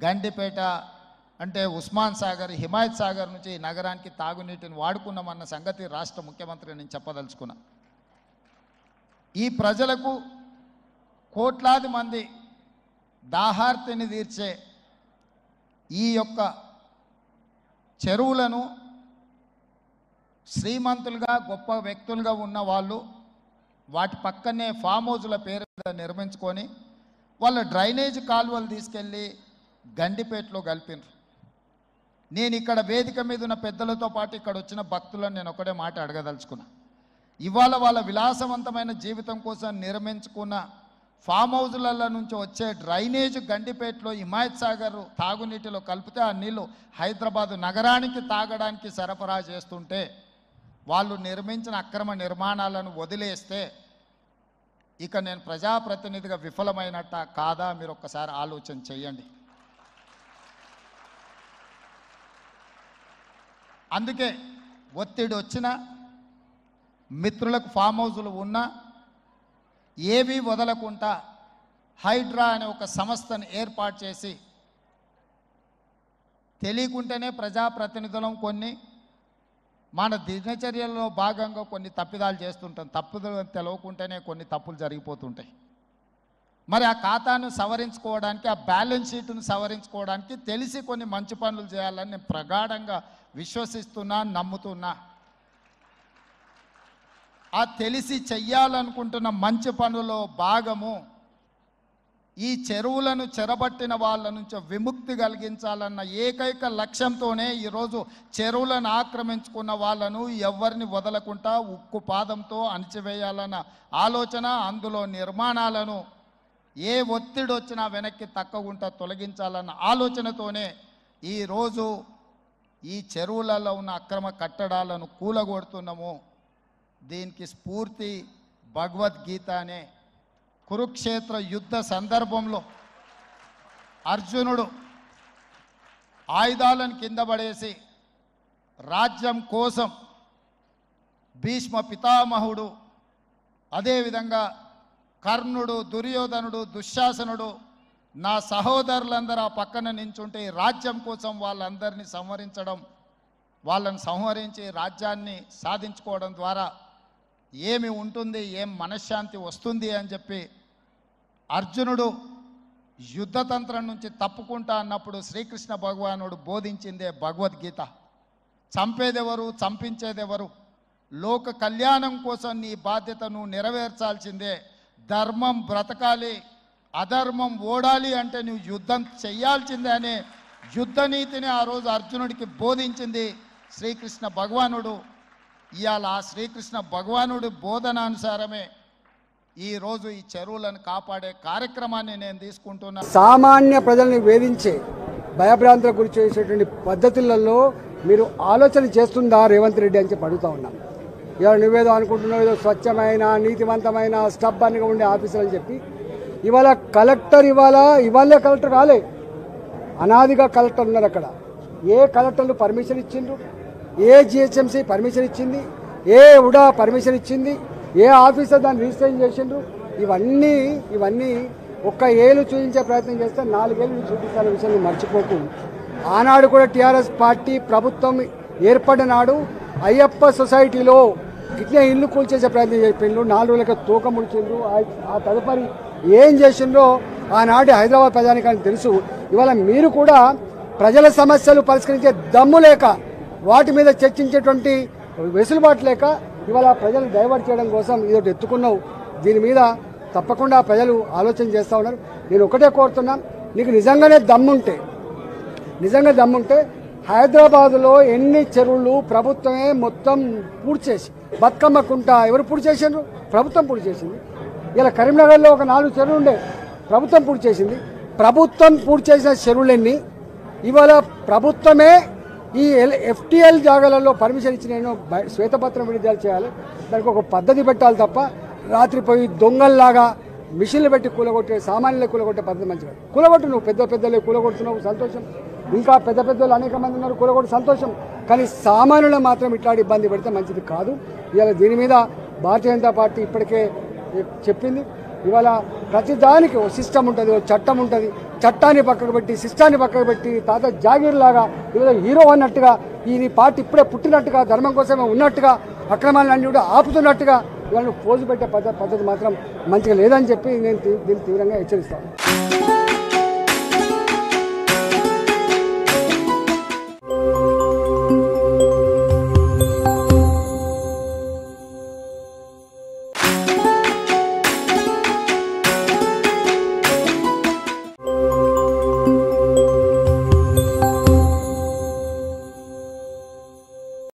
గండిపేట అంటే ఉస్మాన్ సాగర్, హిమాయత్ సాగర్ నుంచి నగరానికి తాగునీటిని వాడుకున్నామన్న సంగతి రాష్ట్ర ముఖ్యమంత్రి నేను చెప్పదలుచుకున్నా. ఈ ప్రజలకు కోట్లాది మంది దాహార్తిని తీర్చే ఈ యొక్క చెరువులను శ్రీమంతులుగా గొప్ప వ్యక్తులుగా ఉన్న వాళ్ళు వాటి పక్కనే ఫామ్ హౌజుల పేరు మీద నిర్మించుకొని వాళ్ళ డ్రైనేజ్ కాలువలు తీసుకెళ్ళి గండిపేటలో కలిపినారు. నేను ఇక్కడ వేదిక మీద ఉన్న పెద్దలతో పాటు ఇక్కడ వచ్చిన భక్తులను నేను ఒకటే మాట అడగదలుచుకున్నా. ఇవాళ వాళ్ళ విలాసవంతమైన జీవితం కోసం నిర్మించుకున్న ఫామ్ హౌజులలో నుంచి వచ్చే డ్రైనేజ్ గండిపేటలో హిమాయత్ సాగర్ తాగునీటిలో కలిపితే ఆ నీళ్ళు హైదరాబాదు నగరానికి తాగడానికి సరఫరా చేస్తుంటే వాళ్ళు నిర్మించిన అక్రమ నిర్మాణాలను వదిలేస్తే ఇక నేను ప్రజాప్రతినిధిగా విఫలమైనట్ట కాదా మీరు ఒక్కసారి ఆలోచన చేయండి. అందుకే ఒత్తిడి వచ్చినా మిత్రులకు ఫామ్ హౌజులు ఉన్నా ఏవి వదలకుండా హైడ్రా అనే ఒక సంస్థను ఏర్పాటు చేసి తెలియకుంటేనే ప్రజాప్రతినిధులం కొన్ని మన దినచర్యల్లో భాగంగా కొన్ని తప్పిదాలు చేస్తుంటాం. తప్పులు తెలవకుంటేనే కొన్ని తప్పులు జరిగిపోతుంటాయి. మరి ఆ ఖాతాను సవరించుకోవడానికి, ఆ బ్యాలెన్స్ షీట్ను సవరించుకోవడానికి తెలిసి కొన్ని మంచి పనులు చేయాలని నేను ప్రగాఢంగా విశ్వసిస్తున్నా, నమ్ముతున్నా. ఆ తెలిసి చెయ్యాలనుకుంటున్న మంచి పనుల్లో భాగము ఈ చెరువులను చెరబట్టిన వాళ్ళ నుంచి విముక్తి కలిగించాలన్న ఏకైక లక్ష్యంతోనే ఈరోజు చెరువులను ఆక్రమించుకున్న వాళ్ళను ఎవరిని వదలకుండా ఉక్కు పాదంతో అణిచివేయాలన్న ఆలోచన, అందులో నిర్మాణాలను ఏ ఒత్తిడి వచ్చినా వెనక్కి తక్కకుండా తొలగించాలన్న ఆలోచనతోనే ఈరోజు ఈ చెరువులలో ఉన్న అక్రమ కట్టడాలను కూలగొడుతున్నాము. దీనికి స్ఫూర్తి భగవద్గీత అనే కురుక్షేత్ర యుద్ధ సందర్భంలో అర్జునుడు ఆయుధాలను కింద పడేసి రాజ్యం కోసం భీష్మ పితామహుడు, అదేవిధంగా కర్ణుడు, దుర్యోధనుడు, దుశ్శాసనుడు నా సహోదరులందరూ ఆ పక్కన నించుంటే రాజ్యం కోసం వాళ్ళందరినీ సంహరించడం, వాళ్ళని సంహరించి రాజ్యాన్ని సాధించుకోవడం ద్వారా ఏమి ఉంటుంది, ఏం మనశ్శాంతి వస్తుంది అని చెప్పి అర్జునుడు యుద్ధతంత్రం నుంచి తప్పుకుంటా అన్నప్పుడు శ్రీకృష్ణ భగవానుడు బోధించిందే భగవద్గీత. చంపేదెవరు, చంపించేదెవరు, లోక కళ్యాణం కోసం నీ బాధ్యతను నెరవేర్చాల్సిందే. ధర్మం బ్రతకాలి, అధర్మం ఓడాలి అంటే నువ్వు యుద్ధం చెయ్యాల్సిందే అనే యుద్ధ నీతిని ఆ రోజు అర్జునుడికి బోధించింది శ్రీకృష్ణ భగవానుడు. ఇవాళ ఆ శ్రీకృష్ణ భగవానుడి బోధనానుసారమే ఈరోజు ఈ చెరువులను కాపాడే కార్యక్రమాన్ని నేను తీసుకుంటున్నా. సామాన్య ప్రజల్ని వేధించే, భయభ్రాంతులకు గురి చేసేటువంటి పద్ధతులలో మీరు ఆలోచన చేస్తుందా రేవంత్ రెడ్డి అని చెప్పి అడుగుతా ఉన్నాం. ఇవాళ నువ్వేదో అనుకుంటున్నావు, ఏదో స్వచ్ఛమైన, నీతివంతమైన, స్టబ్బన్గా ఉండే ఆఫీసర్ అని చెప్పి ఇవాళ కలెక్టర్ ఇవాళే కలెక్టర్ కాలే, అనాదిగా కలెక్టర్ ఉన్నారు అక్కడ. ఏ కలెక్టర్లు పర్మిషన్ ఇచ్చిండ్రు, ఏ జిహెచ్ఎంసీ పర్మిషన్ ఇచ్చింది, ఏ ఉడా పర్మిషన్ ఇచ్చింది, ఏ ఆఫీసర్ దాన్ని రిజిస్ట్రేషన్ చేసిండ్రు, ఇవన్నీ ఒక్క ఏళ్ళు చూపించే ప్రయత్నం చేస్తే 4 ఏళ్ళు చూపిస్తాన విషయాన్ని మర్చిపోకు. ఆనాడు కూడా టీఆర్ఎస్ పార్టీ ప్రభుత్వం ఏర్పడిన నాడు అయ్యప్ప సొసైటీలో ఇట్లా ఇల్లు కూల్చేసే ప్రయత్నం చేసిండ్రు, 4 రోజులకి తూకం ముడిచిండ్రు. ఆ తదుపరి ఏం చేసిండ్రో ఆనాటి హైదరాబాద్ ప్రజానికానికి తెలుసు. ఇవాళ మీరు కూడా ప్రజల సమస్యలు పరిష్కరించే దమ్ము లేక, వాటి మీద చర్చించేటువంటి వెసులుబాటు లేక ఇవాళ ప్రజలు డైవర్ట్ చేయడం కోసం ఇదొకటి ఎత్తుకున్నావు. దీని మీద తప్పకుండా ప్రజలు ఆలోచన చేస్తూ ఉన్నారు. నేను ఒకటే కోరుతున్నా, నీకు నిజంగా దమ్ముంటే హైదరాబాదులో ఎన్ని చెరువులు ప్రభుత్వమే మొత్తం పూర్తి చేసి, బతుకమ్మ కుంట ఎవరు పూర్తి చేసిండ్రు? ప్రభుత్వం పూర్తి చేసింది. ఇలా కరీంనగర్లో ఒక 4 చెరువులు ఉండే, ప్రభుత్వం పూర్తి చేసింది. ప్రభుత్వం పూర్తి చేసిన చెరువులన్నీ ఇవాళ ప్రభుత్వమే ఈ ఎఫ్టీఎల్ జాగాలలో పర్మిషన్ ఇచ్చిన శ్వేతపత్రం విడుదల చేయాలి. దానికి ఒక పద్ధతి పెట్టాలి తప్ప రాత్రి పోయి దొంగల్లాగా మిషన్లు పెట్టి కూలగొట్టే, సామాన్యులు కూలగొట్టే పద్ధతి మంచిగా. కూలగొట్టు, నువ్వు పెద్దలే కూలగొడుతున్నావు, సంతోషం. ఇంకా పెద్దలు అనేక మంది ఉన్నారు, కూలగొట్టు, సంతోషం. కానీ సామాన్యులు మాత్రం ఇట్లాంటి ఇబ్బంది పెడితే మంచిది కాదు. ఇవాళ దీని మీద భారతీయ జనతా పార్టీ ఇప్పటికే చెప్పింది. ఇవాళ ప్రతిదానికి ఓ సిస్టమ్ ఉంటుంది, ఓ చట్టం ఉంటుంది. చట్టాన్ని పక్కకు పెట్టి సిస్టాన్ని పక్కకు పెట్టి తాత జాగీర్ లాగా ఇవాళ హీరో అన్నట్టుగా ఈ పార్టీ ఇప్పుడే పుట్టినట్టుగా ధర్మం కోసమే ఉన్నట్టుగా అక్రమాలన్నీ కూడా ఆపుతున్నట్టుగా ఇవాళ పోజు పెట్టే పద్ధతి మాత్రం మంచిగా లేదని చెప్పి నేను దీన్ని తీవ్రంగా హెచ్చరిస్తాను.